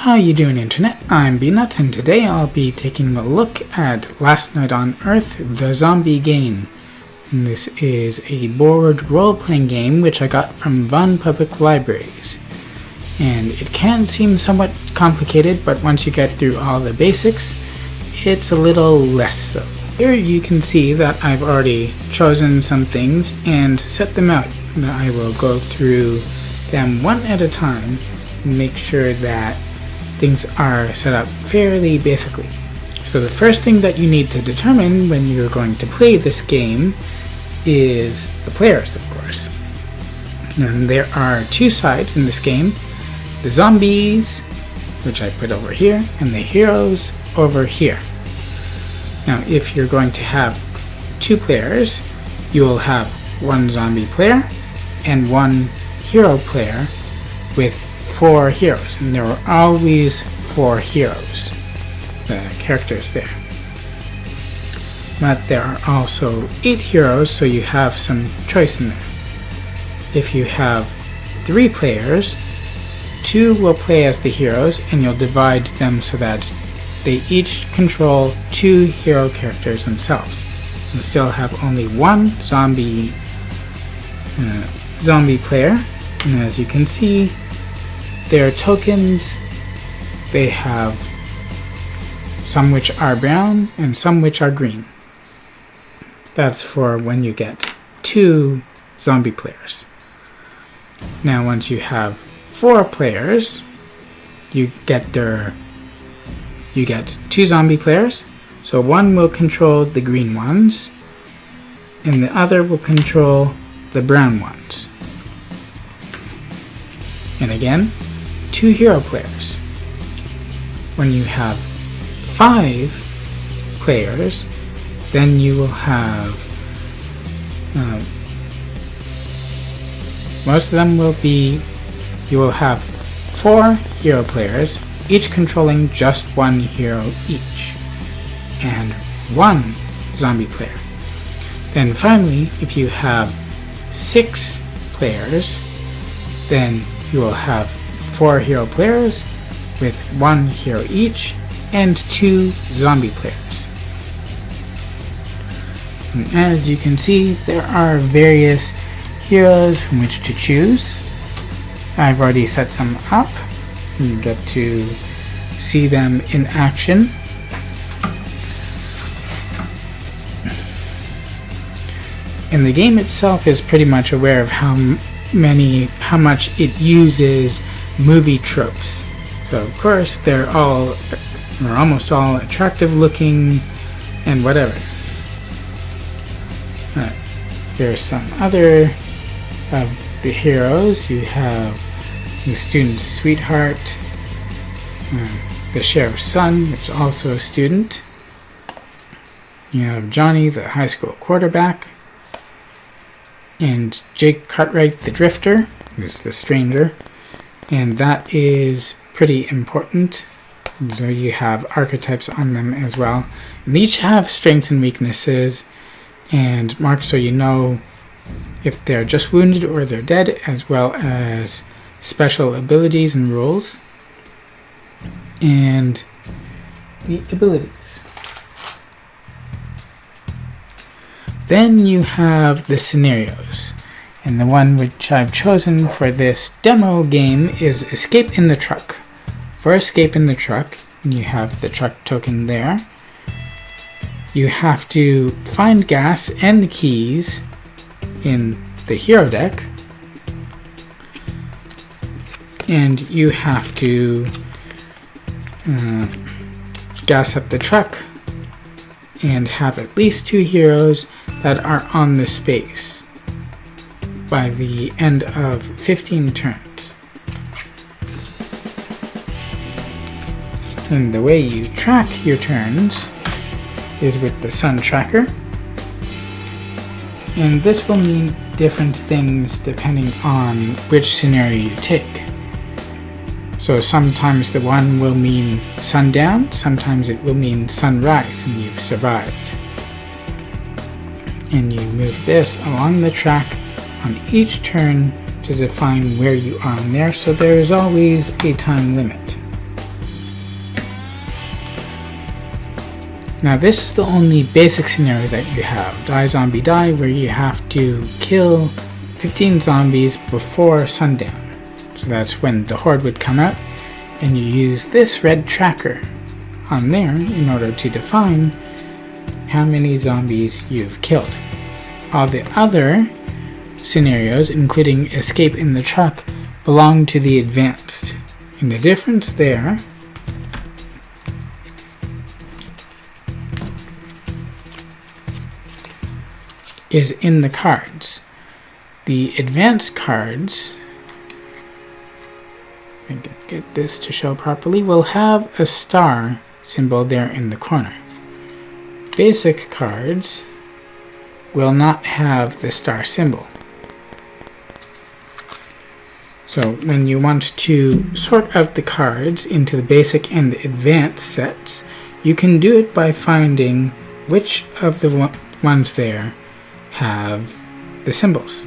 How you doing, Internet? I'm B-Nuts, and today I'll be taking a look at Last Night on Earth, the zombie game. And this is a board role-playing game which I got from Vaughan Public Libraries. And it can seem somewhat complicated, but once you get through all the basics, it's a little less so. Here you can see that I've already chosen some things and set them out. And I will go through them one at a time and make sure that things are set up fairly basically. So the first thing that you need to determine when you're going to play this game is the players, of course. And there are two sides in this game: the zombies, which I put over here, and the heroes over here. Now if you're going to have two players, you will have one zombie player and one hero player with 4 heroes, and there are always 4 heroes, the characters there. But there are also 8 heroes, so you have some choice in there. If you have 3 players, 2 will play as the heroes, and you'll divide them so that they each control 2 hero characters themselves. You'll still have only one zombie player, and as you can see, their tokens, they have some which are brown and some which are green. That's for when you get 2 zombie players. Now once you have 4 players, you get 2 zombie players. So one will control the green ones and the other will control the brown ones. And again, 2 hero players. When you have 5 players, then you will have most of them will be, you will have 4 hero players, each controlling just 1 hero each, and 1 zombie player. Then finally, if you have 6 players, then you will have 4 hero players with 1 hero each and 2 zombie players. And as you can see, there are various heroes from which to choose. I've already set some up. You get to see them in action. And the game itself is pretty much aware of how much it uses movie tropes. So of course they're all, or almost all, attractive looking and whatever. There's some other of the heroes. You have the student sweetheart, the sheriff's son, which is also a student. You have Johnny, the high school quarterback, and Jake Cartwright, the drifter, who's the stranger, and that is pretty important. So you have archetypes on them as well, and they each have strengths and weaknesses and marks so you know if they're just wounded or they're dead, as well as special abilities and rules and the abilities. Then you have the scenarios, and the one which I've chosen for this demo game is Escape in the Truck. For Escape in the Truck, you have the truck token there. You have to find gas and the keys in the hero deck, and you have to gas up the truck and have at least 2 heroes that are on the space by the end of 15 turns. And the way you track your turns is with the sun tracker, and this will mean different things depending on which scenario you take. So sometimes the one will mean sundown, sometimes it will mean sunrise and you've survived. And you move this along the track on each turn to define where you are on there, so there is always a time limit. Now this is the only basic scenario that you have, die zombie die, where you have to kill 15 zombies before sundown. So that's when the horde would come out, and you use this red tracker on there in order to define how many zombies you've killed. All the other scenarios, including escape in the truck, belong to the advanced. And the difference there is in the cards. The advanced cards, I can get this to show properly, will have a star symbol there in the corner. Basic cards will not have the star symbol. So when you want to sort out the cards into the basic and advanced sets, you can do it by finding which of the ones there have the symbols.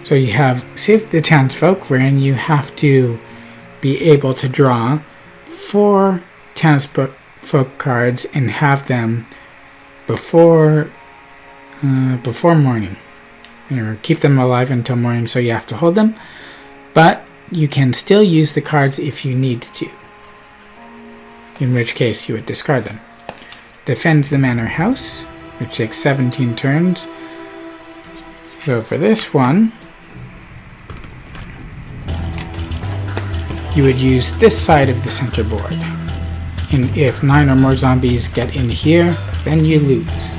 So you have Save the Townsfolk, wherein you have to be able to draw 4 townsfolk cards and have them before morning, or keep them alive until morning, so you have to hold them, but you can still use the cards if you need to, in which case you would discard them. Defend the manor house, which takes 17 turns. So for this one, you would use this side of the center board, and if 9 or more zombies get in here, then you lose.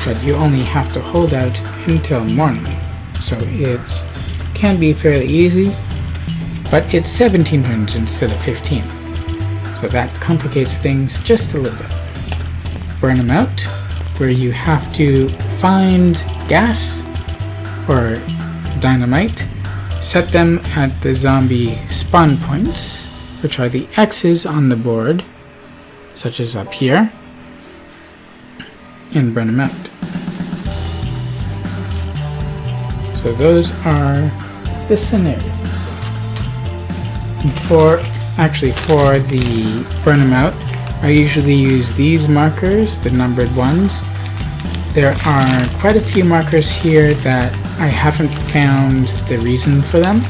But you only have to hold out until morning, so it can be fairly easy, but it's 17 turns instead of 15, so that complicates things just a little bit. Burn them out, where you have to find gas or dynamite, set them at the zombie spawn points, which are the X's on the board, such as up here, and burn them out. So those are the scenarios. And for the burn them out, I usually use these markers, the numbered ones. There are quite a few markers here that I haven't found the reason for them,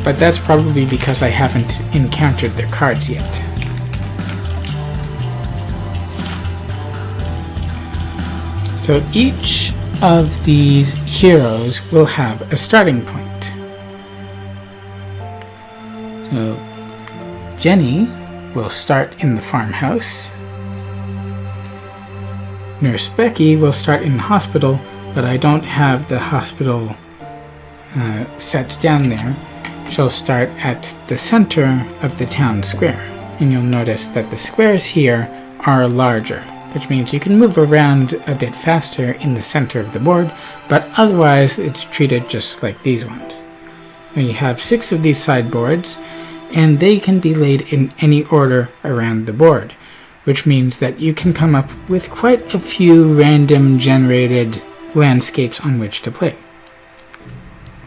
but that's probably because I haven't encountered their cards yet. So each of these heroes will have a starting point. So Jenny will start in the farmhouse. Nurse Becky will start in the hospital, but I don't have the hospital set down there. She'll start at the center of the town square, and you'll notice that the squares here are larger, which means you can move around a bit faster in the center of the board, but otherwise it's treated just like these ones. Now you have 6 of these sideboards, and they can be laid in any order around the board, which means that you can come up with quite a few random generated landscapes on which to play.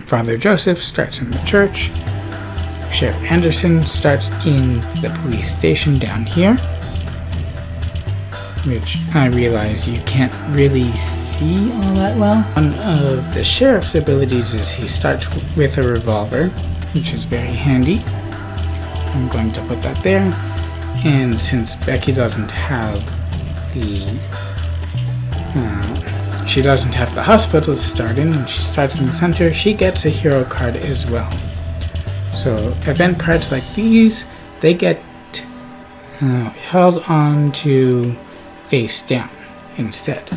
Father Joseph starts in the church. Sheriff Anderson starts in the police station down here, which I realize you can't really see all that well. One of the sheriff's abilities is he starts with a revolver, which is very handy. I'm going to put that there. And since Becky doesn't have she doesn't have the hospital to start in, and she starts in the center, she gets a hero card as well. So event cards like these, they get held on to face down instead.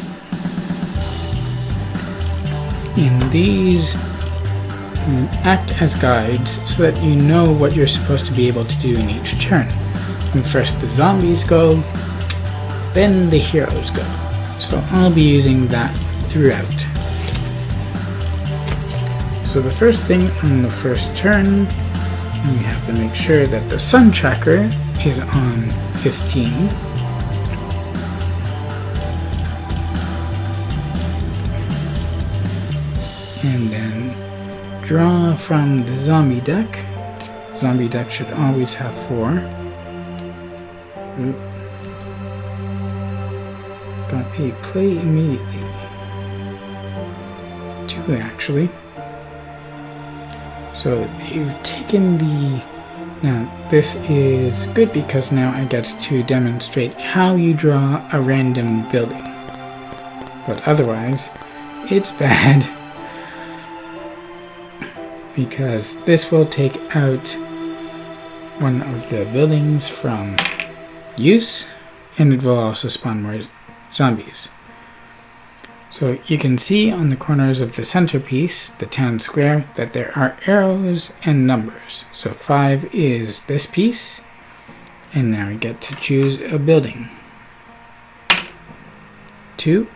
And these act as guides so that you know what you're supposed to be able to do in each turn. And first the zombies go, then the heroes go. So I'll be using that throughout. So the first thing on the first turn, we have to make sure that the sun tracker is on 15. And then draw from the zombie deck. Zombie deck should always have 4. Oop. Got a play immediately. 2 actually. So they've taken the... Now this is good because now I get to demonstrate how you draw a random building. But otherwise, it's bad. Because this will take out one of the buildings from use, and it will also spawn more zombies. So you can see on the corners of the centerpiece, the town square, that there are arrows and numbers. So 5 is this piece, and now we get to choose a building. 2.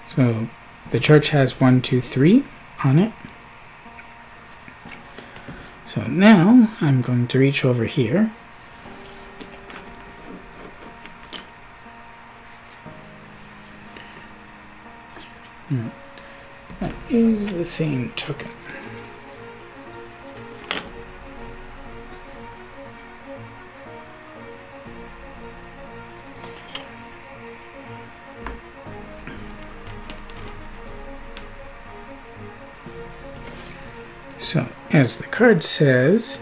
So the church has 1, 2, 3 on it. So now I'm going to reach over here. That is the same token. So, as the card says,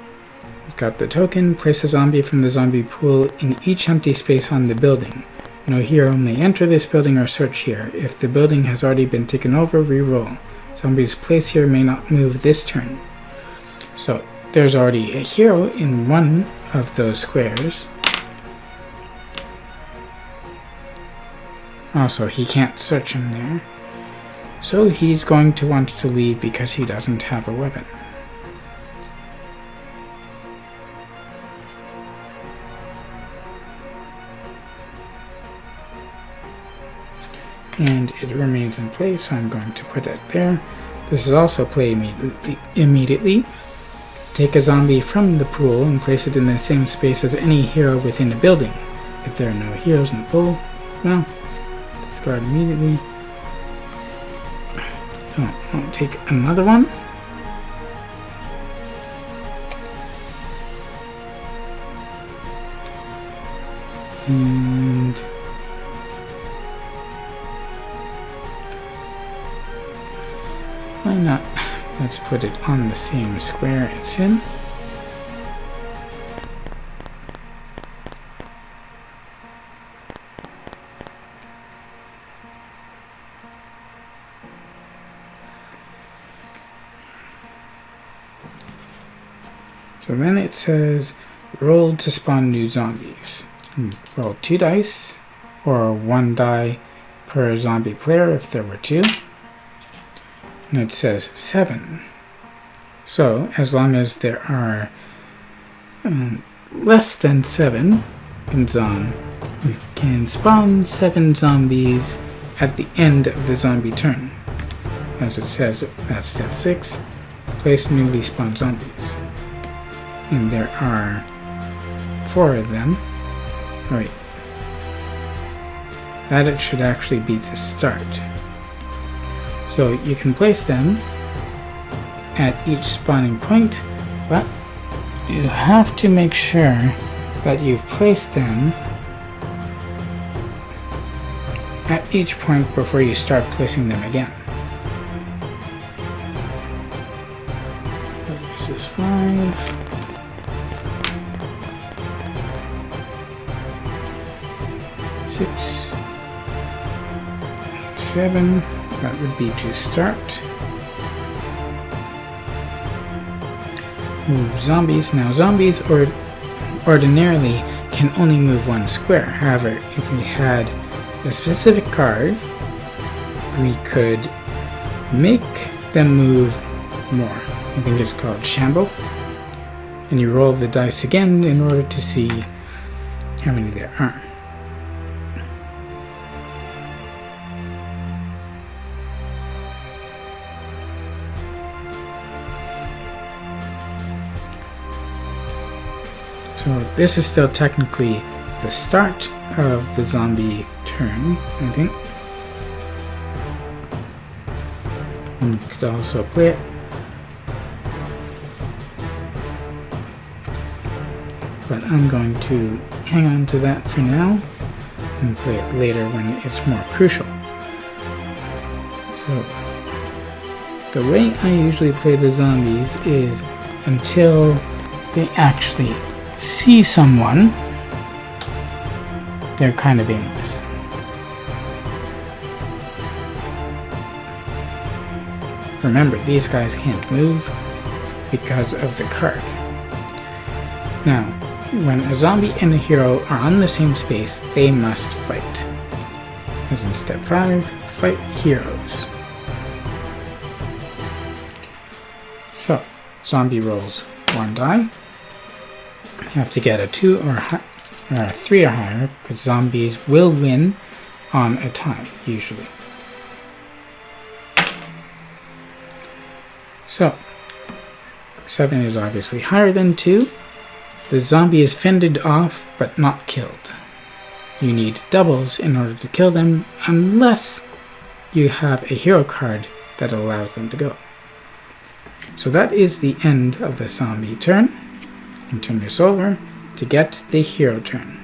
it's got the token, place a zombie from the zombie pool in each empty space on the building. No hero may enter this building or search here. If the building has already been taken over, re-roll. Zombies placed here may not move this turn. So, there's already a hero in one of those squares. Also, he can't search in there. So he's going to want to leave because he doesn't have a weapon. And it remains in place, so I'm going to put that there. This is also play immediately. Take a zombie from the pool and place it in the same space as any hero within a building. If there are no heroes in the pool, well, discard immediately. So I'll take another one. And why not? Let's put it on the same square as him. So then it says, roll to spawn new zombies. Roll 2 dice, or 1 die per zombie player if there were 2. And it says 7. So, as long as there are less than 7, you can spawn 7 zombies at the end of the zombie turn. As it says at step 6, place newly spawned zombies. And there are 4 of them. Right. That it should actually be to start. So you can place them at each spawning point, but you have to make sure that you've placed them at each point before you start placing them again. This is 5. 6, 7, that would be to start. Move zombies. Now zombies ordinarily can only move 1 square. However, if we had a specific card, we could make them move more. I think it's called Shamble. And you roll the dice again in order to see how many there are. So this is still technically the start of the zombie turn, I think. And you could also play it. but I'm going to hang on to that for now and play it later when it's more crucial. So the way I usually play the zombies is until they actually see someone, they're kind of aimless. Remember, these guys can't move because of the card. Now, when a zombie and a hero are on the same space, they must fight. As in step 5, fight heroes. So, zombie rolls 1 die. You have to get a 2 or a 3 or higher, because zombies will win on a tie, usually. So, 7 is obviously higher than 2. The zombie is fended off, but not killed. You need doubles in order to kill them, unless you have a hero card that allows them to go. So that is the end of the zombie turn. You turn this over to get the hero turn.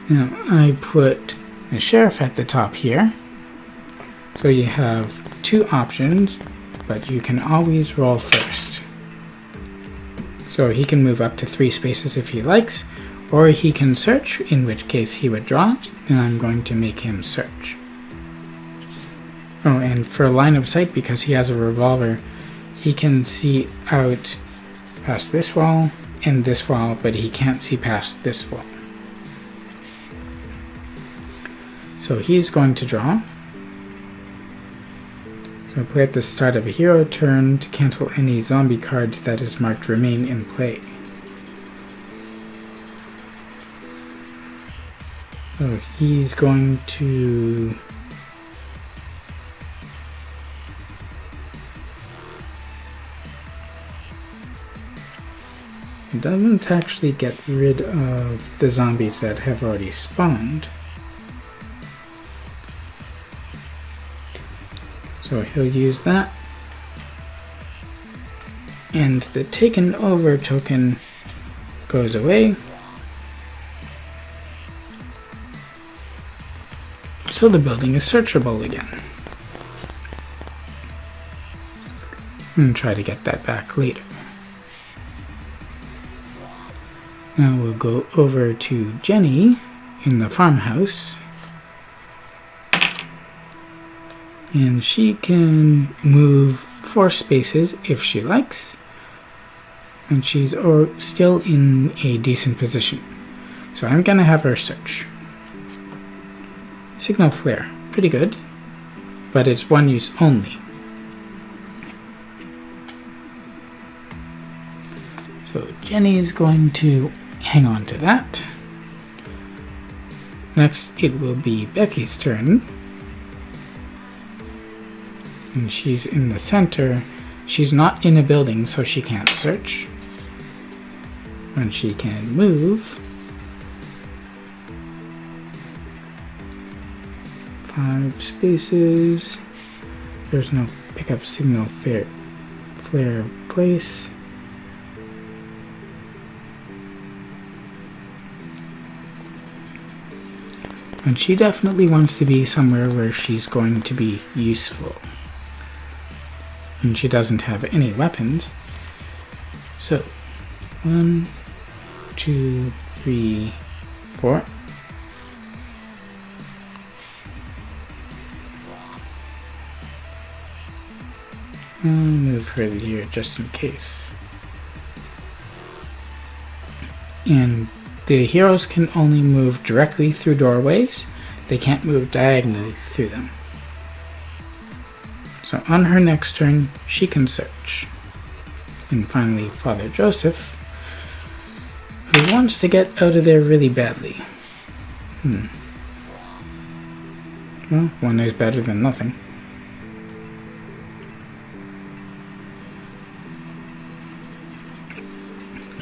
Now, I put the sheriff at the top here. So you have 2 options, but you can always roll first. So he can move up to 3 spaces if he likes, or he can search, in which case he would draw, and I'm going to make him search. Oh, and for line of sight, because he has a revolver, he can see out past this wall and this wall, but he can't see past this wall. So he's going to draw. So play at the start of a hero turn to cancel any zombie card that is marked remain in play. So he's going to it doesn't actually get rid of the zombies that have already spawned. So he'll use that. And the taken over token goes away. So the building is searchable again. And try to get that back later. Now we'll go over to Jenny in the farmhouse. And she can move 4 spaces if she likes. And she's still in a decent position. So I'm going to have her search. Signal flare, pretty good. But it's 1 use only. So Jenny's going to hang on to that. Next it will be Becky's turn. And she's in the center. She's not in a building, so she can't search. And she can move 5 spaces. There's no pickup signal flare place. And she definitely wants to be somewhere where she's going to be useful. And she doesn't have any weapons. So, 1, 2, 3, 4. I'll move her here just in case. And the heroes can only move directly through doorways. They can't move diagonally through them. So on her next turn, she can search. And finally, Father Joseph, who wants to get out of there really badly. Well, 1 is better than nothing.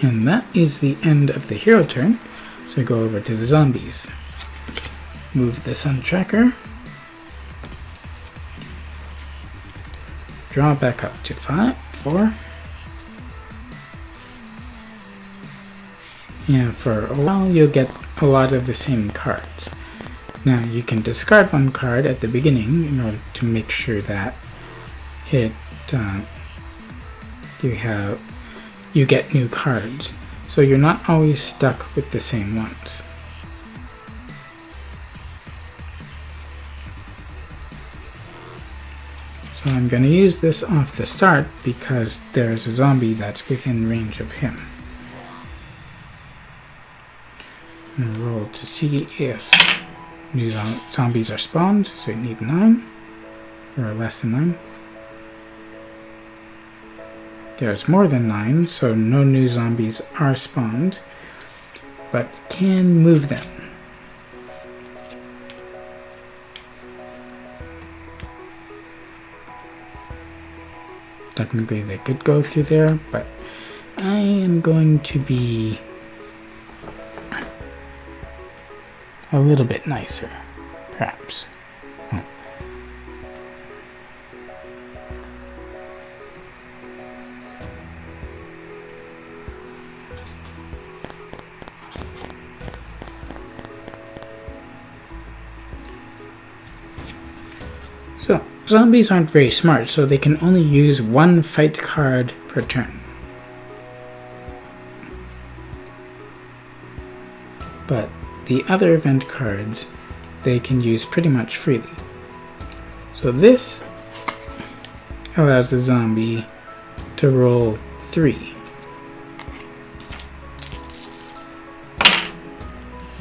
And that is the end of the hero turn. So go over to the zombies. Move the sun tracker. Draw back up to 4. and for a while you'll get a lot of the same cards. Now you can discard one card at the beginning in order to make sure that you get new cards, so you're not always stuck with the same ones. So I'm going to use this off the start because there's a zombie that's within range of him. I'm going to roll to see if new zombies are spawned, so you need 9, or less than 9. There's more than 9, so no new zombies are spawned, but can move them. Technically they could go through there, but I am going to be a little bit nicer, perhaps. Oh. So, zombies aren't very smart, so they can only use one fight card per turn. But the other event cards, they can use pretty much freely. So this allows the zombie to roll 3.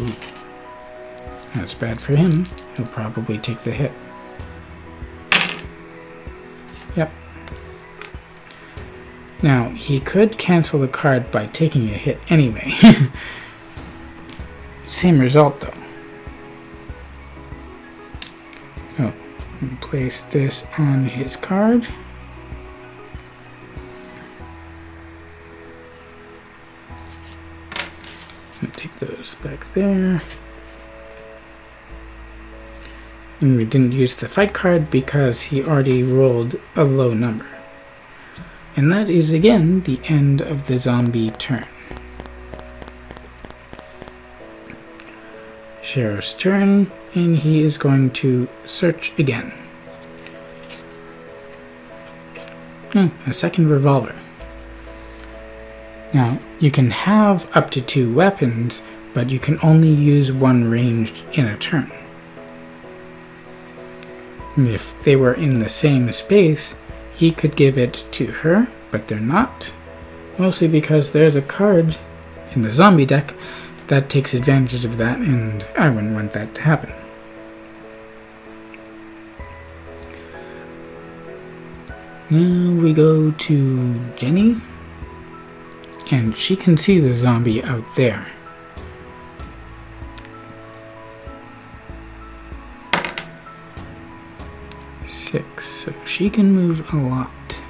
Ooh. That's bad for him. He'll probably take the hit. Yep. Now, he could cancel the card by taking a hit anyway. Same result, though. Oh, place this on his card. And take those back there. And we didn't use the fight card because he already rolled a low number. And that is again the end of the zombie turn. Sheriff's turn, and he is going to search again. A second revolver. Now, you can have up to 2 weapons, but you can only use one ranged in a turn. If they were in the same space, he could give it to her, but they're not. Mostly because there's a card in the zombie deck that takes advantage of that, and I wouldn't want that to happen. Now we go to Jenny, and she can see the zombie out there. Six, so she can move a lot.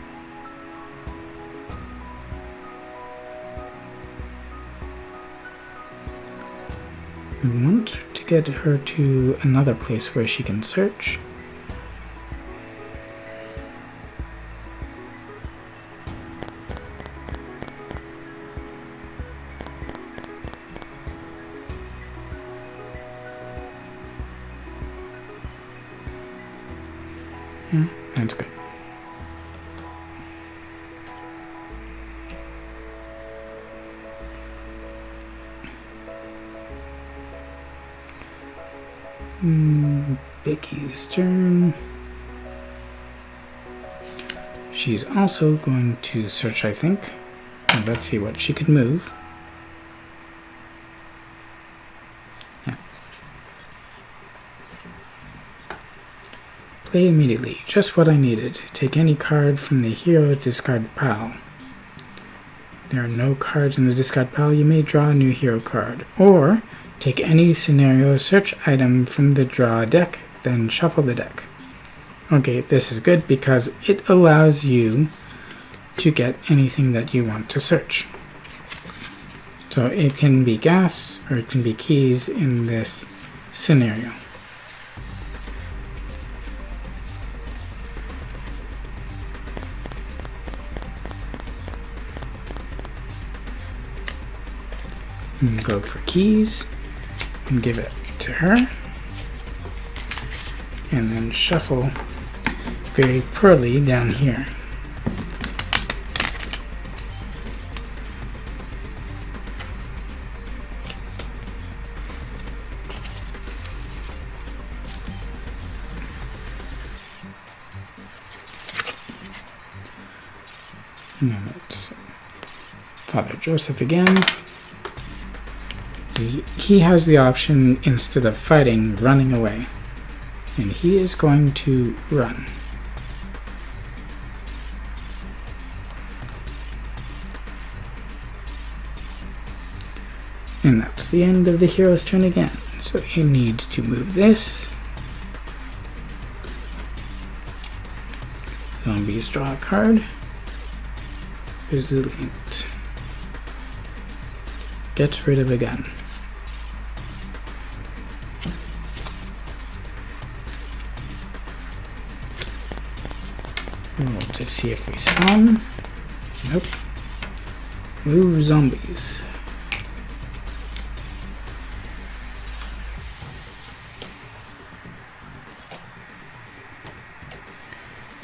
We want to get her to another place where she can search. That's good. Becky's turn. She's also going to search, I think. And let's see what she could move. Yeah. Play immediately. Just what I needed. Take any card from the hero's discard pile. If there are no cards in the discard pile, you may draw a new hero card. Or take any scenario search item from the draw deck, then shuffle the deck. Okay, this is good because it allows you to get anything that you want to search. So it can be gas or it can be keys in this scenario. And go for keys and give it to her. And then shuffle very poorly down here. And it's Father Joseph again. He has the option, instead of fighting, running away. And he is going to run. And that's the end of the hero's turn again. So you need to move this. Zombies draw a card. Resilient. Gets rid of a gun. Roll to see if we spawn. Nope. Move zombies.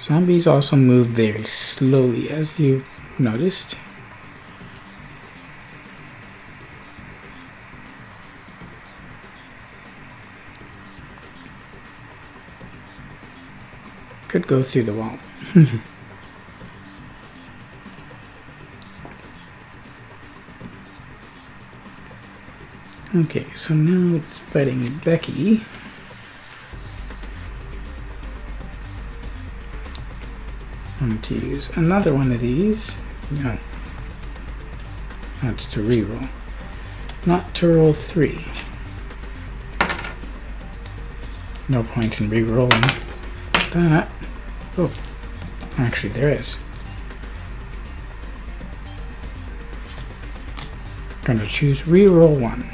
Zombies also move very slowly, as you've noticed. Could go through the wall. Okay, so now it's fighting Becky. I'm to use another one of these. No. That's to reroll. Not to roll 3. No point in rerolling that. Oh, actually there is. Gonna choose reroll 1.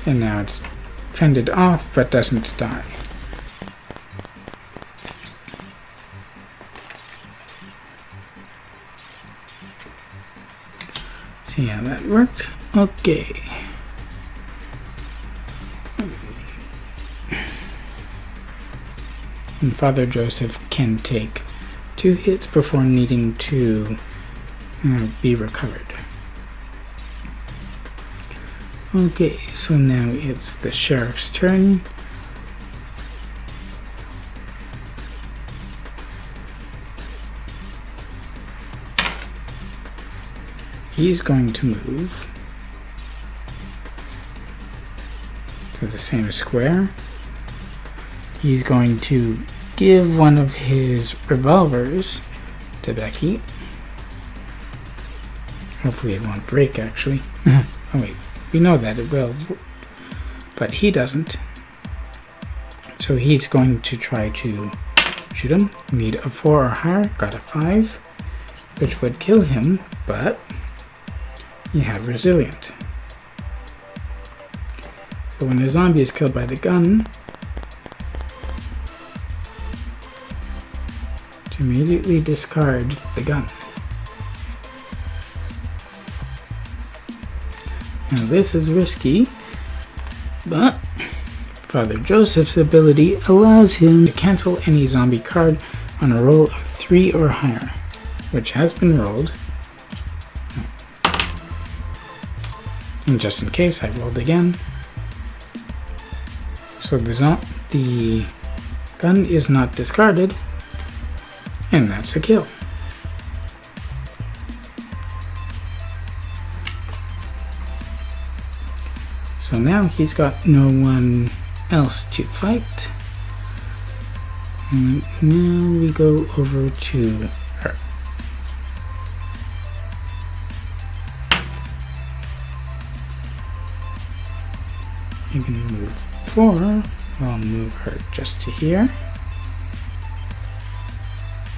And now it's fended off but doesn't die. See how that worked? Okay. And Father Joseph can take 2 hits before needing to be recovered. Okay, so now it's the sheriff's turn. He's going to move to the same square. He's going to give one of his revolvers to Becky. Hopefully it won't break, actually. Oh wait, we know that it will, but he doesn't. So he's going to try to shoot him. Need a 4 or higher, got a 5, which would kill him, but you have resilient. So when a zombie is killed by the gun, to immediately discard the gun. Now this is risky, but Father Joseph's ability allows him to cancel any zombie card on a roll of 3 or higher, which has been rolled. And just in case, I rolled again. So the gun is not discarded, and that's a kill. So now he's got no one else to fight. And now we go over to her. I'm going to move 4. I'll move her just to here,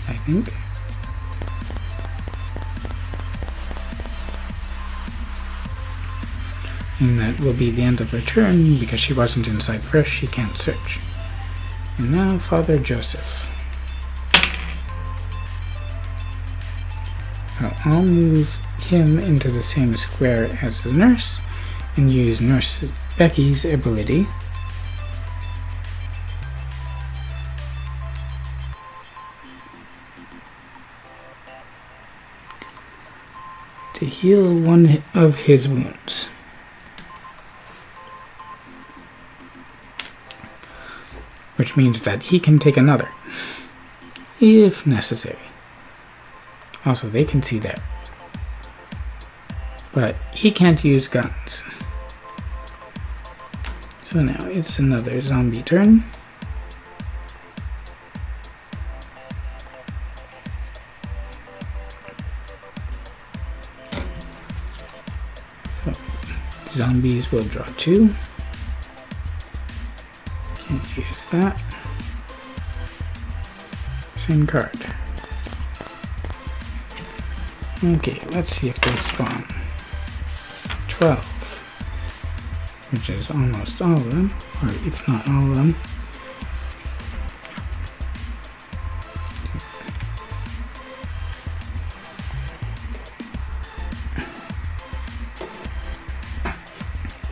I think. And that will be the end of her turn, because she wasn't inside first, she can't search. And now Father Joseph. Oh, I'll move him into the same square as the nurse and use Nurse Becky's ability to heal one of his wounds. Which means that he can take another, if necessary. Also, they can see there. But he can't use guns. So now it's another zombie turn. So, zombies will draw 2. Can't use that. Same card. Okay, let's see if they spawn. 12. Which is almost all of them, or if not all of them.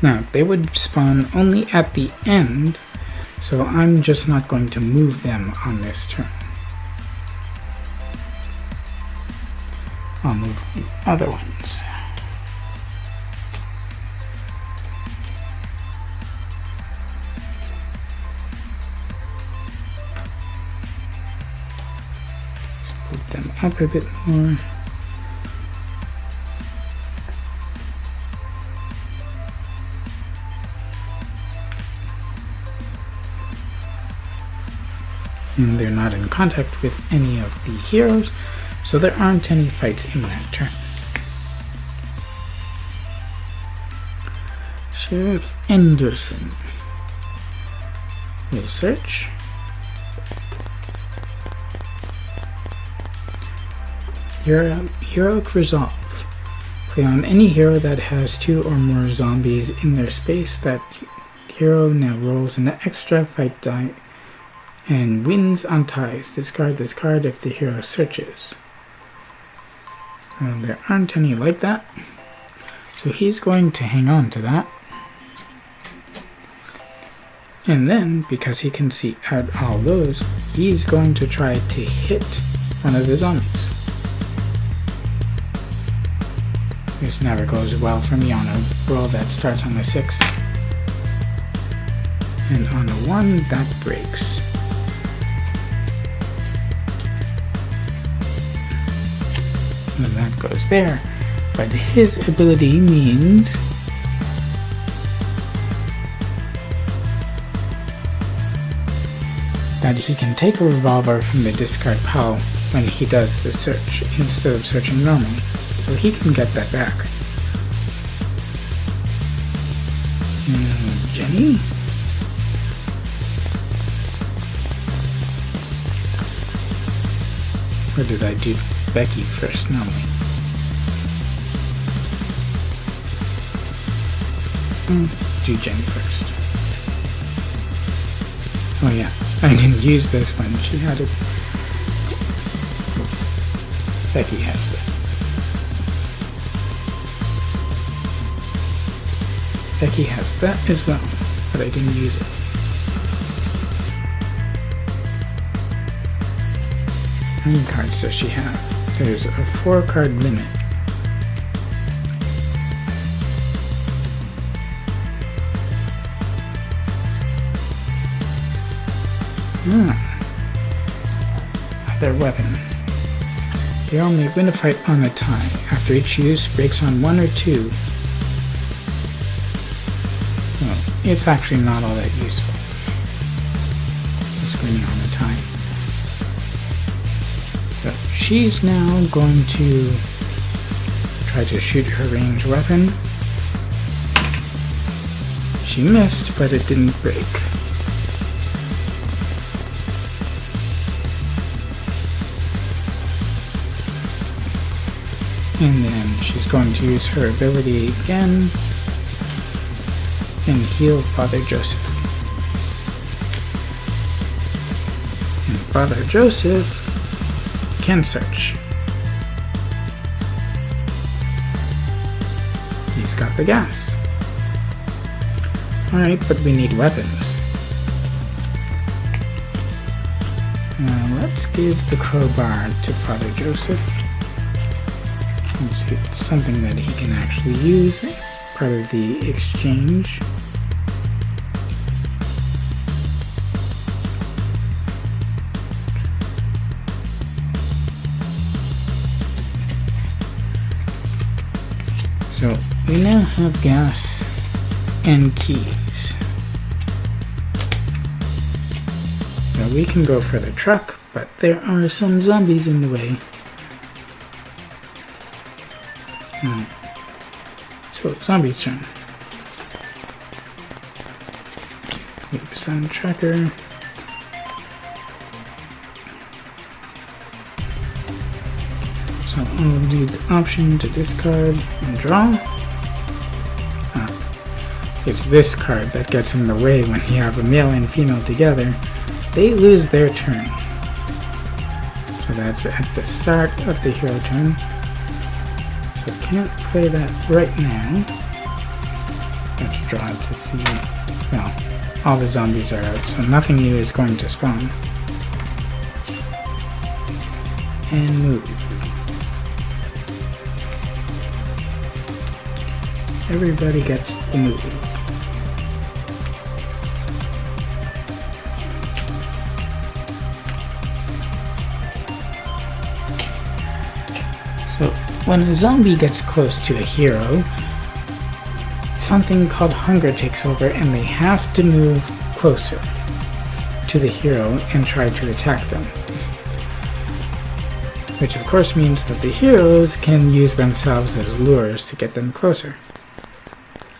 Now, they would spawn only at the end, so I'm just not going to move them on this turn. I'll move the other ones. Just put them up a bit more. And they're not in contact with any of the heroes, so there aren't any fights in that turn. Sheriff Anderson. We'll search. Heroic Resolve. Play on any hero that has 2 or more zombies in their space. That hero now rolls an extra fight die and wins on ties. Discard this card if the hero searches. There aren't any like that, so he's going to hang on to that. And then, because he can see out all those, he's going to try to hit one of the zombies. This never goes well for me on a roll that starts on a 6. And on a 1, that breaks. And that goes there. But his ability means that he can take a revolver from the discard pile when he does the search, instead of searching normally. So he can get that back. Jenny? Or did I do Becky first? No. Do Jenny first. Oh yeah, I didn't use this one. She had it. Oops. Becky has it. Becky has that as well, but I didn't use it. How many cards does she have? There's a 4-card limit. Other weapon. Hero may win a fight on a tie. After each use, breaks on 1 or 2. Well, it's actually not all that useful. Just winning on a tie. So she's now going to try to shoot her ranged weapon. She missed, but it didn't break. And then she's going to use her ability again and heal Father Joseph. And Father Joseph can search. He's got the gas. Alright, but we need weapons. Let's give the crowbar to Father Joseph. It's something that he can actually use as part of the exchange. So we now have gas and keys. Now we can go for the truck, but there are some zombies in the way. So, zombies turn. Sound tracker. So I'll do the option to discard and draw. It's this card that gets in the way when you have a male and female together. They lose their turn. So that's at the start of the hero turn. So can't play that right now. Let's draw to see. Well, all the zombies are out, so nothing new is going to spawn. And move. Everybody gets the move. So, when a zombie gets close to a hero, something called hunger takes over and they have to move closer to the hero and try to attack them. Which of course means that the heroes can use themselves as lures to get them closer.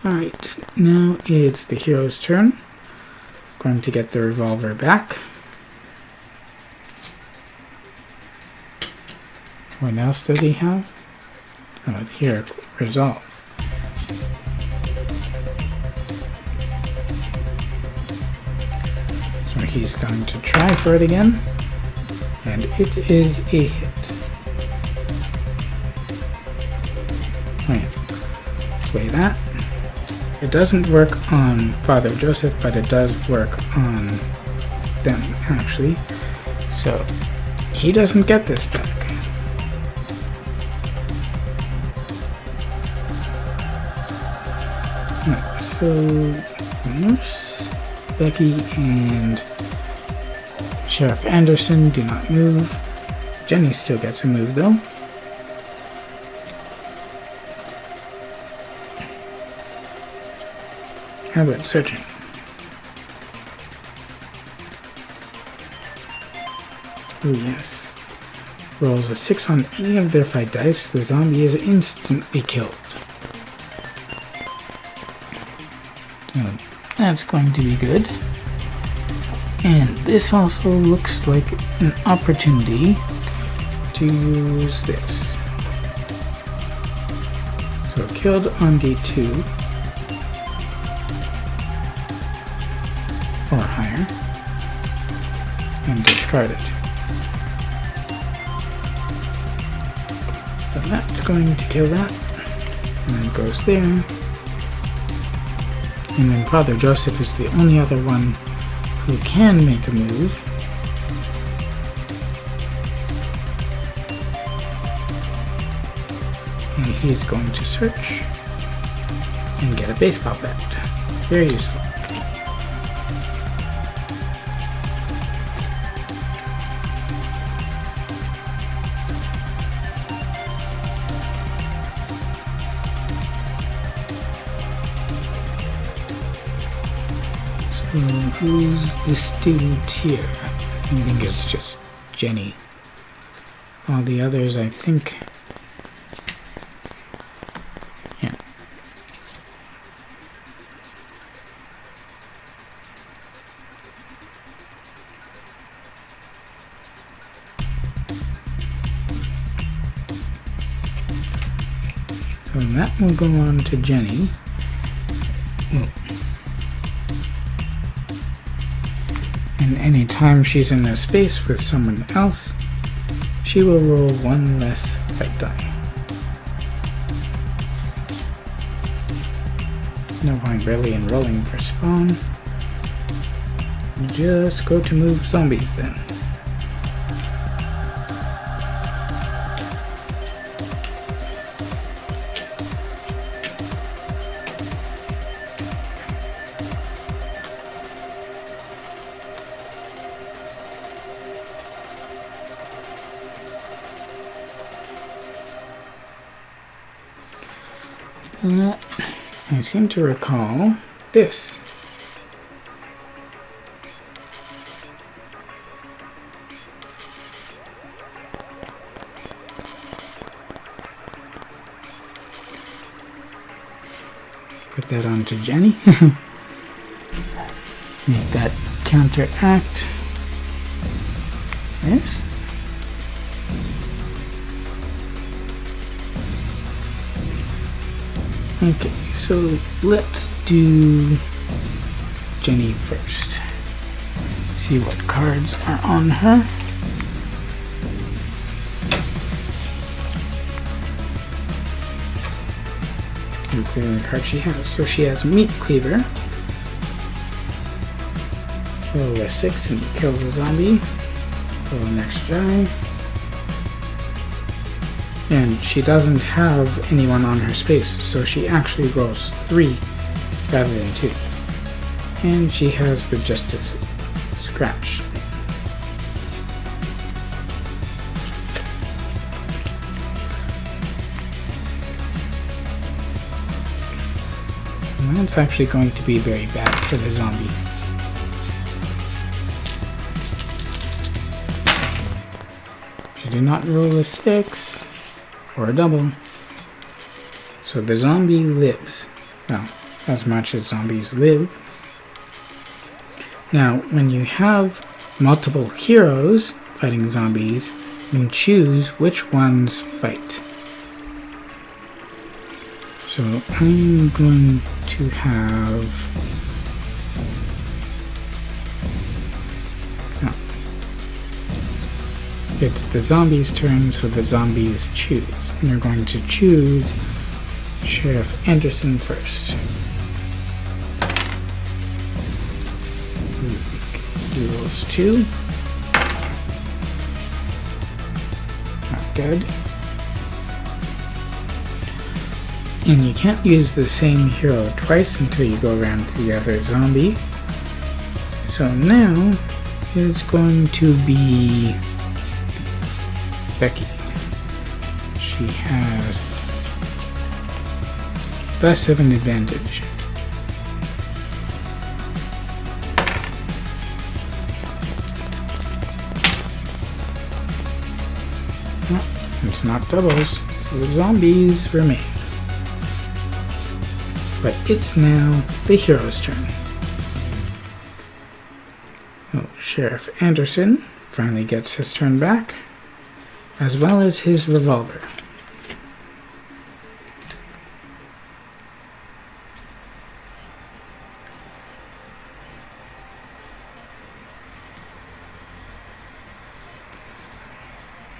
Alright, now it's the hero's turn. Going to get the revolver back. What else does he have? Oh, here, resolve. So he's going to try for it again, and it is a hit. Alright, play that. It doesn't work on Father Joseph, but it does work on them, actually. So he doesn't get this back. So, Nurse, Becky, and Sheriff Anderson do not move. Jenny still gets a move, though. How about searching? Oh, yes. Rolls a 6 on any of their 5 dice, the zombie is instantly killed. That's going to be good. And this also looks like an opportunity to use this. So killed on D2 or higher and discarded. So that's going to kill that. And then it goes there. And then Father Joseph is the only other one who can make a move. And he is going to search and get a baseball bat. Very useful. Who's the student here? I think it's just Jenny. All the others, I think... Yeah. So that will go on to Jenny. Oh. And anytime she's in a space with someone else, she will roll 1 less fight die. No point really in rolling for spawn. Just go to move zombies then. I seem to recall this. Put that onto Jenny. Make that counteract this. Okay, so let's do Jenny first. See what cards are on her. And clearing the card she has. So she has Meat Cleaver. Roll a 6 and kill the zombie. Roll an extra die. And she doesn't have anyone on her space, so she actually rolls 3 rather than 2. And she has the Justice Scratch. And that's actually going to be very bad for the zombie. She did not roll a 6. Or a double. So the zombie lives. Well, as much as zombies live. Now, when you have multiple heroes fighting zombies, you can choose which ones fight. So I'm going to have... It's the zombies' turn, so the zombies choose. And you're going to choose Sheriff Anderson first. He rolls 2. Not good. And you can't use the same hero twice until you go around to the other zombie. So now it's going to be Becky. She has less of an advantage. No, it's not doubles, so the zombies remain. But it's now the hero's turn. Oh, Sheriff Anderson finally gets his turn back, as well as his revolver.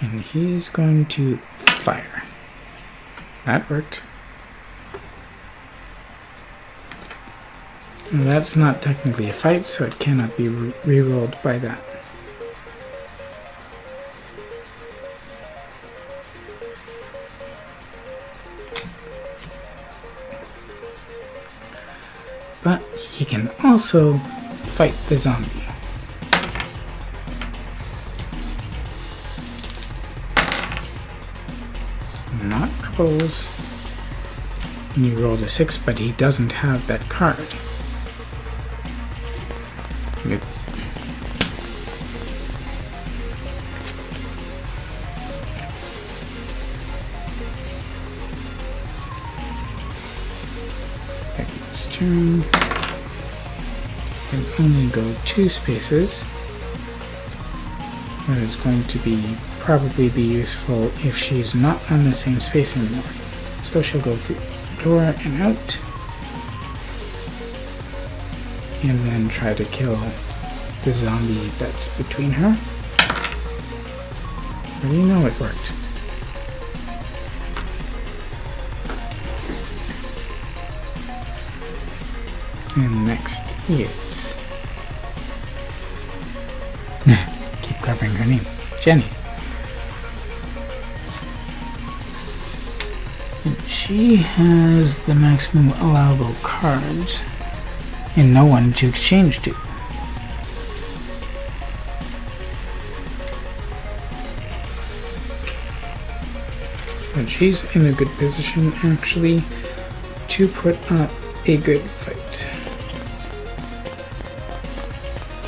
And he's going to fire. That worked. And that's not technically a fight, so it cannot be re-rolled by that. But he can also fight the zombie. Not rolls. And you rolled a 6, but he doesn't have that card. Becky's turn. Can only go 2 spaces. That is going to probably be useful if she's not on the same space anymore. So she'll go through the door and out. And then try to kill the zombie that's between her. How do you know it worked? And next is... keep covering her name. Jenny. And she has the maximum allowable cards and no one to exchange to. And she's in a good position actually to put up a good fight.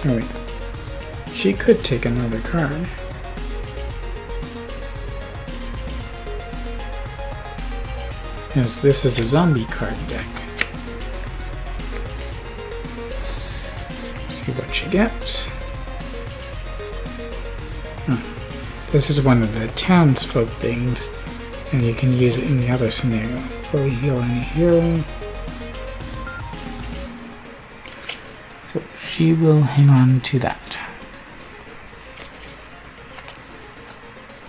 Oh wait, she could take another card. Yes, this is a zombie card deck. See what she gets. This is one of the townsfolk things, and you can use it in the other scenario. Fully heal any hero. So she will hang on to that.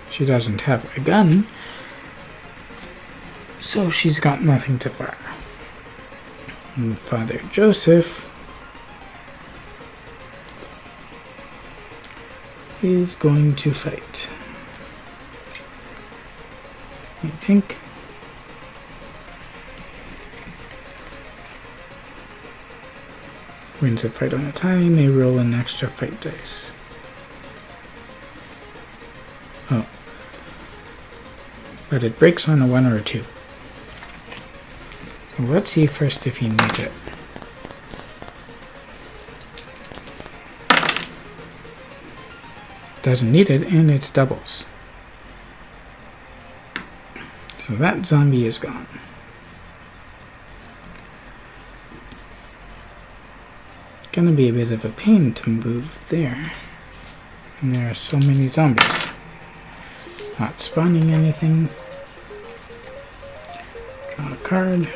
She doesn't have a gun, so she's got nothing to fire. And Father Joseph is going to fight. I think. Wins a fight on a tie, may roll an extra fight dice. Oh. But it breaks on a 1 or a 2. So let's see first if he needs it. Doesn't need it, and it's doubles. So that zombie is gone. Gonna be a bit of a pain to move there. And there are so many zombies. Not spawning anything. Draw a card.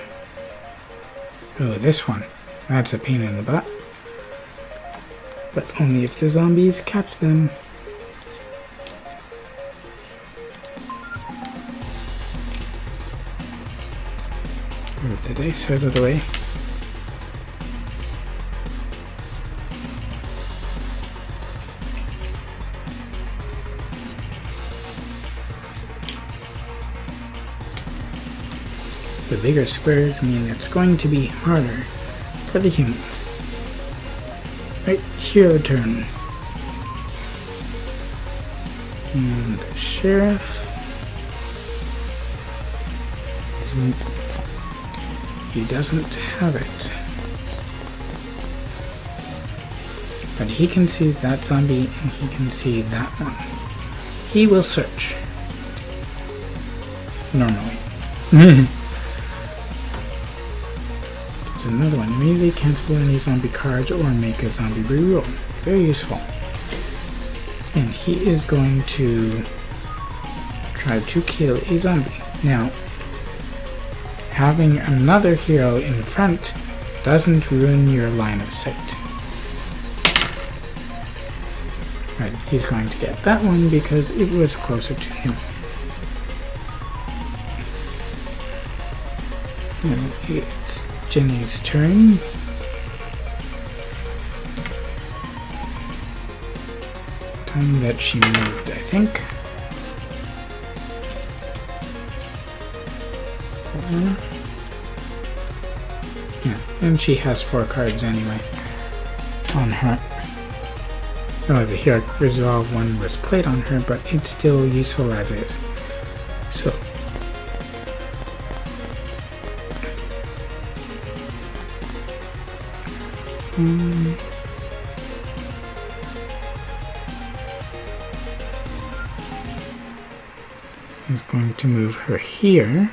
Oh, this one. That's a pain in the butt. But only if the zombies catch them. Move the dice out of the way. The bigger squares mean it's going to be harder for the humans. Right, hero turn. And the sheriff. He doesn't have it. But he can see that zombie and he can see that one. He will search. Normally. There's another one. Immediately cancel any zombie cards or make a zombie reroll. Very useful. And he is going to try to kill a zombie. Now, having another hero in front doesn't ruin your line of sight. Right, he's going to get that one because it was closer to him. And it's Jenny's turn. Time that she moved, I think. Yeah, and she has 4 cards anyway on her. Oh, the Hero Resolve one was played on her, but it's still useful as is. So, I'm going to move her here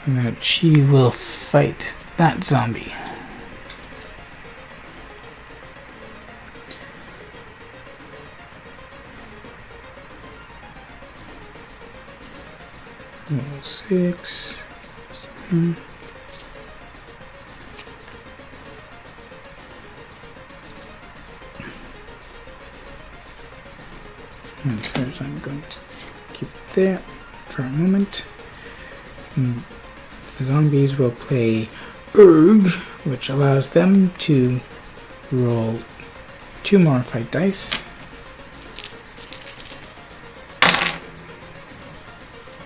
so that she will fight that zombie. Roll 6, 7. And first I'm going to keep it there for a moment. And the zombies will play Shocktogre, which allows them to roll 2 more fight dice.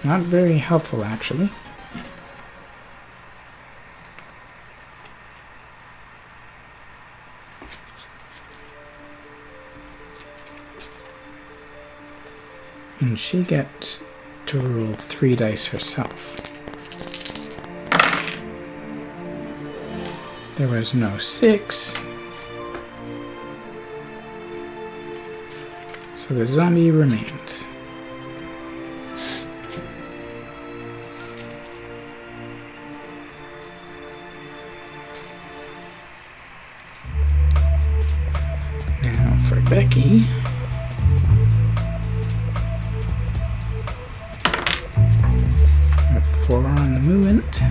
Not very helpful, actually. And she gets to roll 3 dice herself. There was no 6. So the zombie remains. Now for Becky. We have 4 on the movement.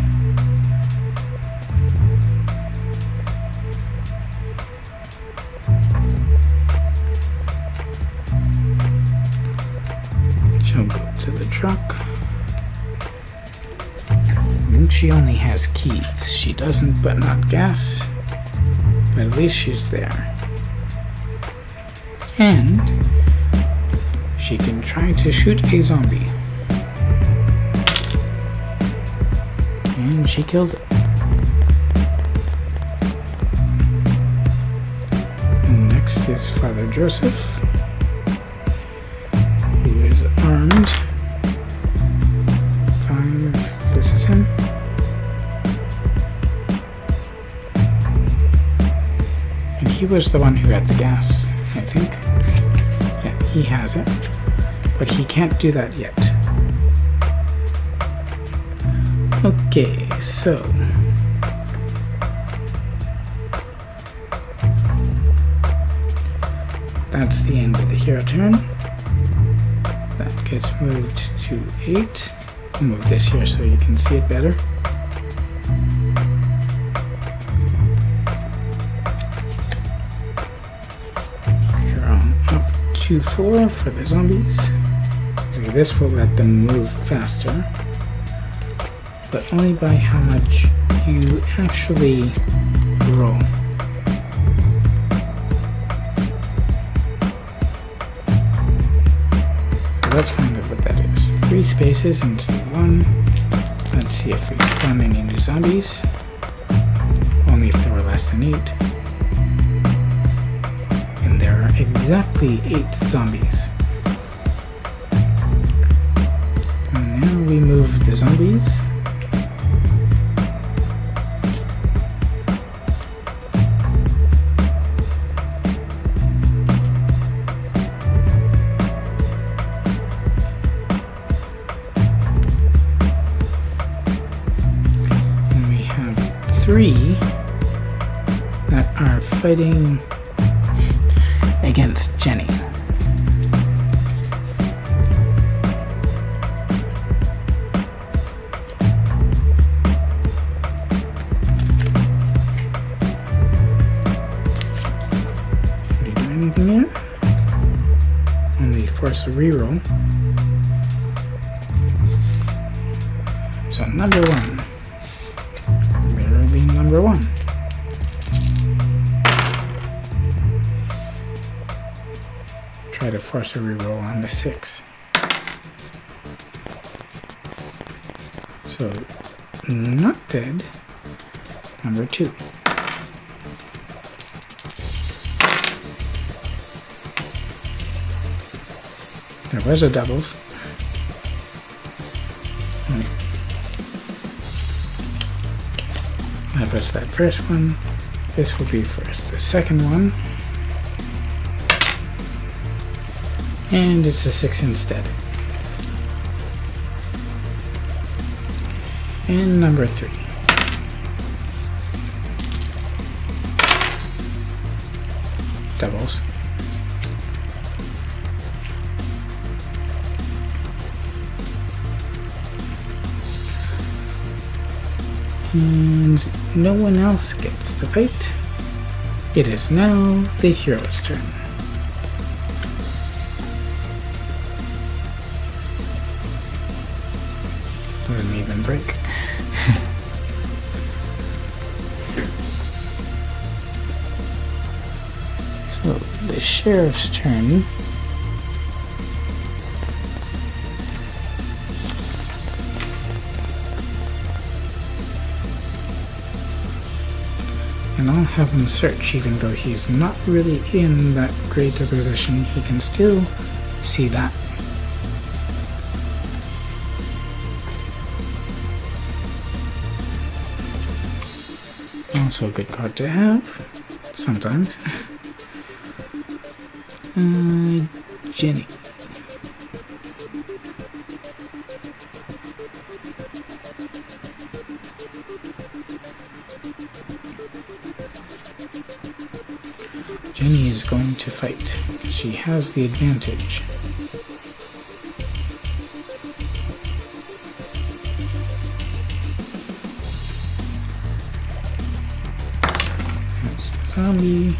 She'll go to the truck. I think she only has keys. She doesn't, but not gas. But at least she's there. And she can try to shoot a zombie. And she kills it. And next is Father Joseph, who is armed. 5, this is him. And he was the one who had the gas, I think. Yeah, he has it. But he can't do that yet. Okay, so that's the end of the hero turn. That gets moved to 8. I'll move this here so you can see it better. Draw up to 4 for the zombies. So this will let them move faster, but only by how much you actually roll. So let's find out what that is. 3 spaces instead of 1. Let's see if we spawn any new zombies. Only if there were less than 8. And there are exactly 8 zombies. And now we move the zombies. And we have 3 that are fighting against Jenny. Did you do anything here? Only force a reroll. So number 1. Literally number 1. Try to force a reroll on the 6. So, not dead. Number 2. There was a doubles. That was that first one. This will be first. The second one. And it's a 6 instead. And number 3. Doubles. And no one else gets to fight. It is now the hero's turn. Doesn't even break. sheriff's turn. And I'll have him search, even though he's not really in that great a position, he can still see that. Also a good card to have, sometimes. Jenny. Jenny is going to fight. She has the advantage. That's the zombie.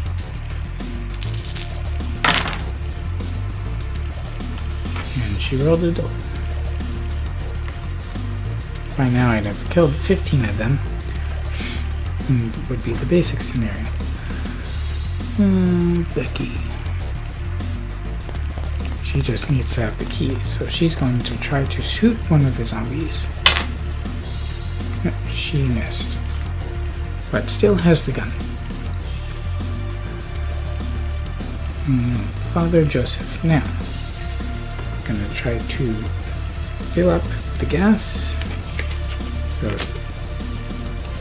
And she rolled a double. By now I'd have killed 15 of them. And it would be the basic scenario. Becky. She just needs to have the key, so she's going to try to shoot one of the zombies. She missed, but still has the gun. Father Joseph. Now, I'm gonna try to fill up the gas. So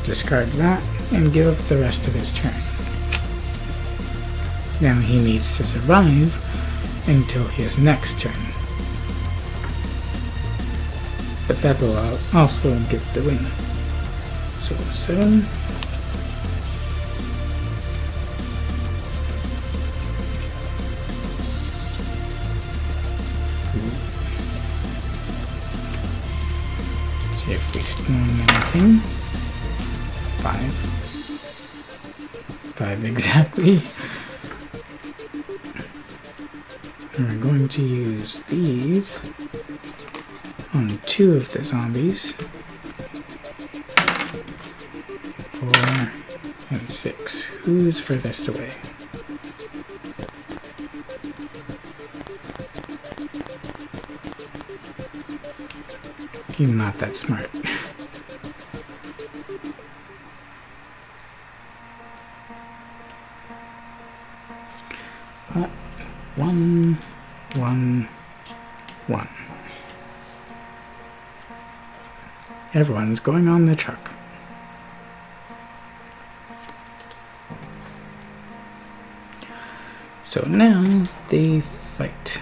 discard that and give up the rest of his turn. Now he needs to survive until his next turn. But that will also give the win. So 7. See if we spawn anything. 5. 5 exactly. And we're going to use these on 2 of the zombies. 4 and 6. Who's furthest away? You're not that smart. But 1, 1, 1. Everyone's going on the truck. So now they fight.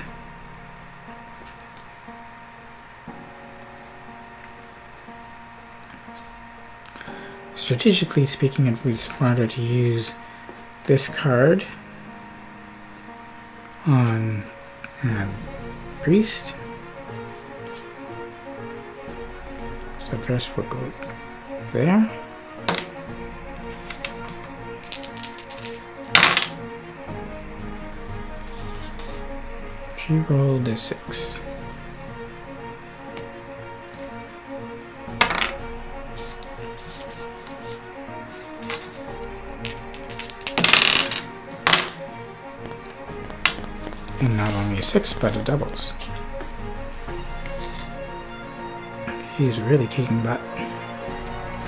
Strategically speaking, it would be smarter to use this card on Priest. So first we'll go there. She rolled a 6. And not only a 6, but a doubles. He's really kicking butt.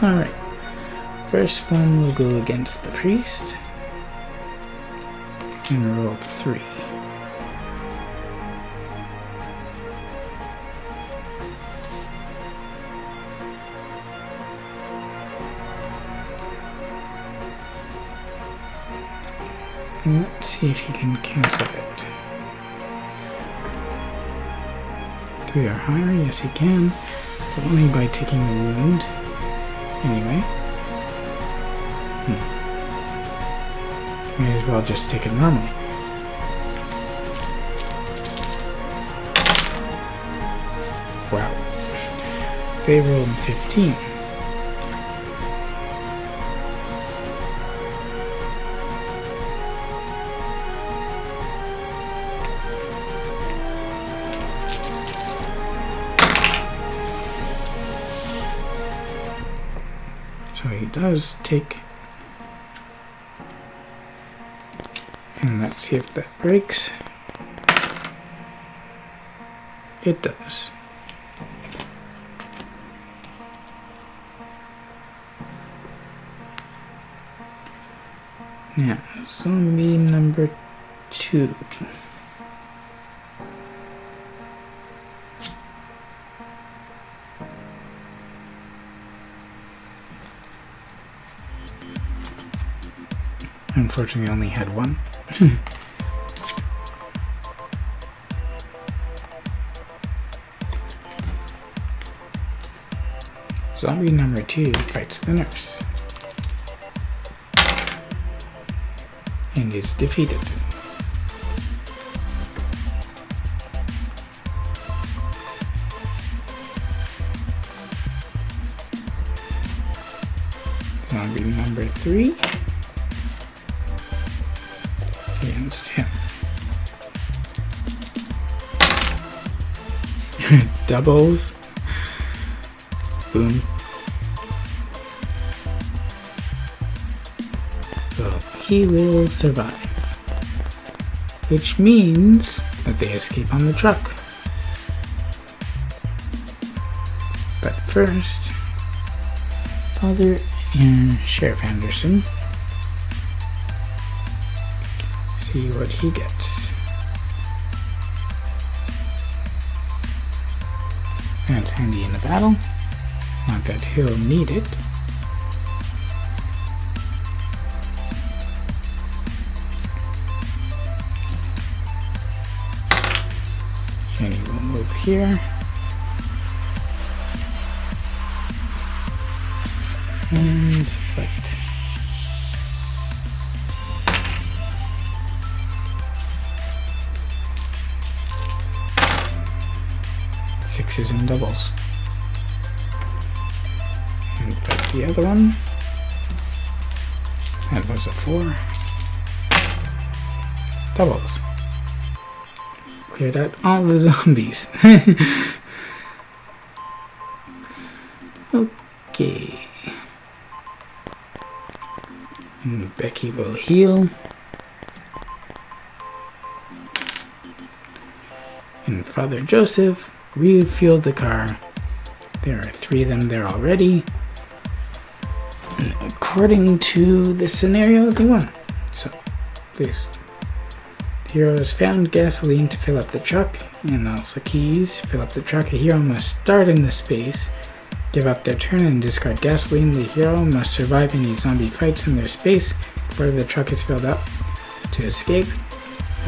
Alright. First one will go against the priest. And roll 3. And let's see if he can cancel it. 3 or higher, yes he can, but only by taking the wound. Anyway. May as well just take it normally. Wow. They rolled 15. So he does take, and And let's see if that breaks. It does. Now, zombie number 2. Unfortunately, I only had one. Zombie number 2 fights the nurse and is defeated. Zombie number 3 against him. Doubles. Boom. Well, he will survive. Which means that they escape on the truck. But first, Father and Sheriff Anderson see what he gets. That's handy in a battle. Not that he'll need it. Jenny will move here. And fight. Sixes and doubles. And fight the other one. That was a 4. Doubles. Cleared out all the zombies. Okay. And Becky will heal. And Father Joseph refueled the car. There are 3 of them there already. And according to the scenario, they won. So, please. The hero has found gasoline to fill up the truck, and also keys. Fill up the truck. A hero must start in the space, give up their turn, and discard gasoline. The hero must survive any zombie fights in their space before the truck is filled up. To escape,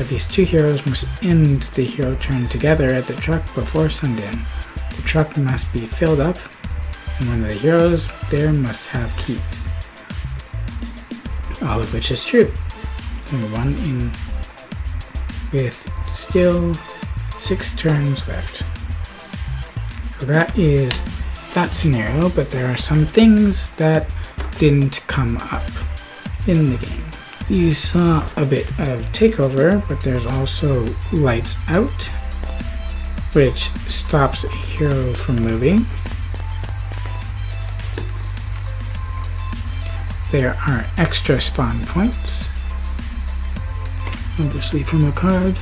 these 2 heroes must end the hero turn together at the truck before sundown. The truck must be filled up, and one of the heroes there must have keys. All of which is true. And 1 in with still 6 turns left. So that is that scenario, but there are some things that didn't come up in the game. You saw a bit of takeover, but there's also lights out, which stops a hero from moving. There are extra spawn points, obviously from a card.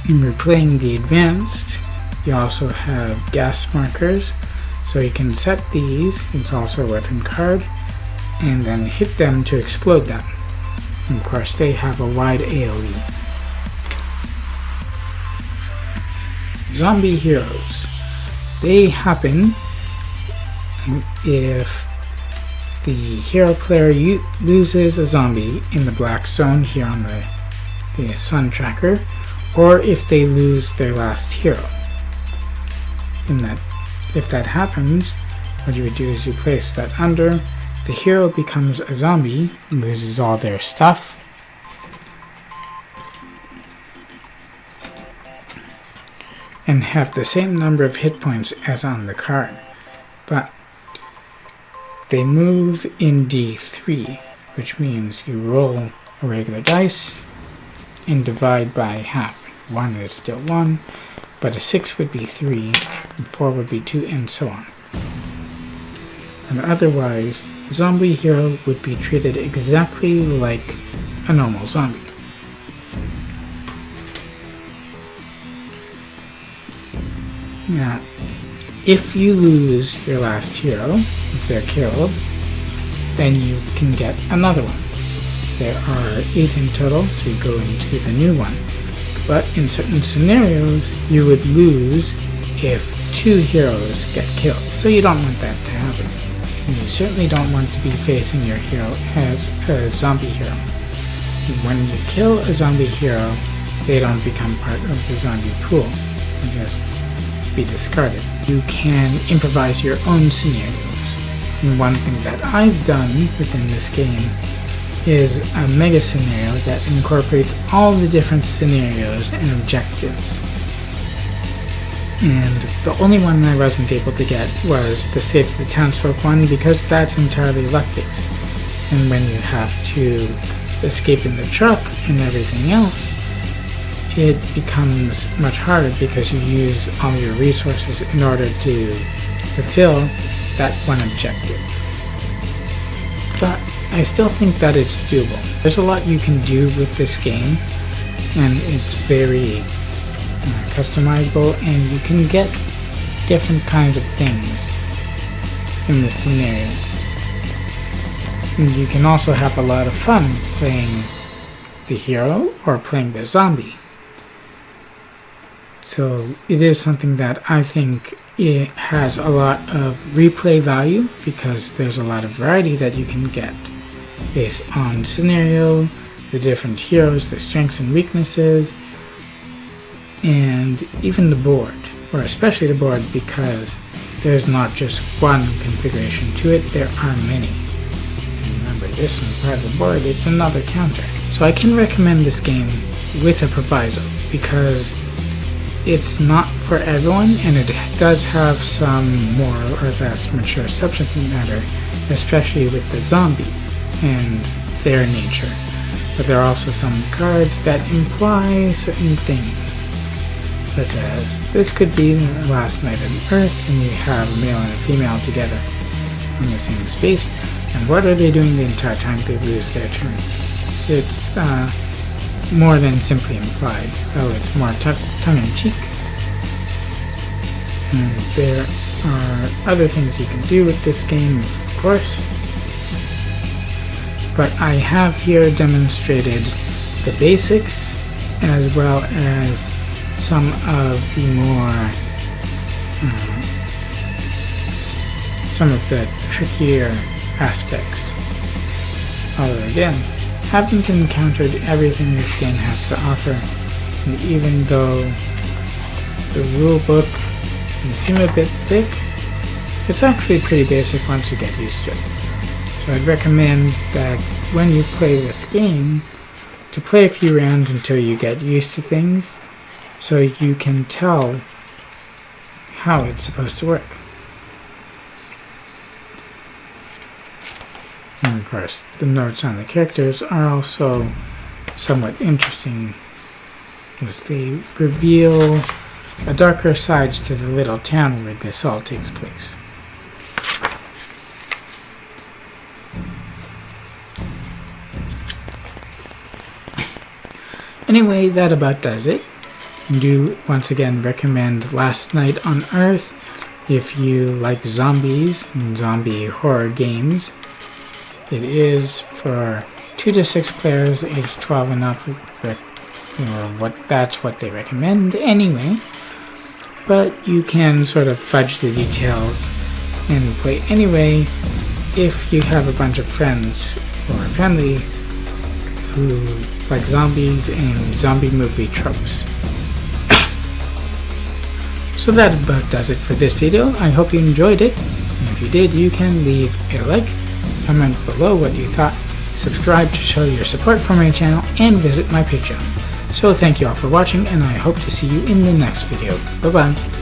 And we're playing the advanced. You also have gas markers, so you can set these. It's also a weapon card, and then hit them to explode them. And of course, they have a wide AoE. Zombie heroes. They happen if the hero player loses a zombie in the black zone here on the sun tracker, or if they lose their last hero. If that happens, what you would do is you place that under. The hero becomes a zombie, loses all their stuff, and have the same number of hit points as on the card. But they move in D3, which means you roll a regular dice and divide by half. 1 is still 1, but a 6 would be 3, and 4 would be 2, and so on. And otherwise, zombie hero would be treated exactly like a normal zombie. Now, if you lose your last hero, if they're killed, then you can get another one. There are 8 in total, so you go into the new one. But in certain scenarios, you would lose if 2 heroes get killed, so you don't want that to happen. And you certainly don't want to be facing your hero as a zombie hero. When you kill a zombie hero, they don't become part of the zombie pool and just be discarded. You can improvise your own scenarios. And one thing that I've done within this game is a mega scenario that incorporates all the different scenarios and objectives. And the only one I wasn't able to get was the Save the Townsfolk one, because that's entirely luck-based. And when you have to escape in the truck and everything else, it becomes much harder because you use all your resources in order to fulfill that one objective. But I still think that it's doable. There's a lot you can do with this game, and it's very customizable, and you can get different kinds of things in this scenario. And you can also have a lot of fun playing the hero or playing the zombie. So it is something that I think it has a lot of replay value, because there's a lot of variety that you can get based on scenario, the different heroes, their strengths and weaknesses, and even the board, or especially the board, because there's not just one configuration to it, there are many. And remember, this is part of the board, it's another counter. So I can recommend this game with a proviso, because it's not for everyone, and it does have some more or less mature subject matter, especially with the zombies and their nature. But there are also some cards that imply certain things, such as this could be the last night on Earth, and you have a male and a female together in the same space, and what are they doing the entire time they lose their turn? It's more than simply implied, though it's more tongue-in-cheek. And there are other things you can do with this game, of course, but I have here demonstrated the basics as well as some of the more some of the trickier aspects. Although again, haven't encountered everything this game has to offer, and even though the rulebook can seem a bit thick, it's actually pretty basic once you get used to it. So I'd recommend that when you play this game, to play a few rounds until you get used to things, so you can tell how it's supposed to work. And of course, the notes on the characters are also somewhat interesting, as they reveal a darker side to the little town where this all takes place. Anyway, that about does it. I do once again recommend Last Night on Earth if you like zombies and zombie horror games. It is for 2 to 6 players, age 12 and up, that's what they recommend anyway. But you can sort of fudge the details and play anyway if you have a bunch of friends or family who like zombies and zombie movie tropes. So that about does it for this video. I hope you enjoyed it, and if you did, you can leave a like, comment below what you thought, subscribe to show your support for my channel, and visit my Patreon. So thank you all for watching, and I hope to see you in the next video. Bye bye.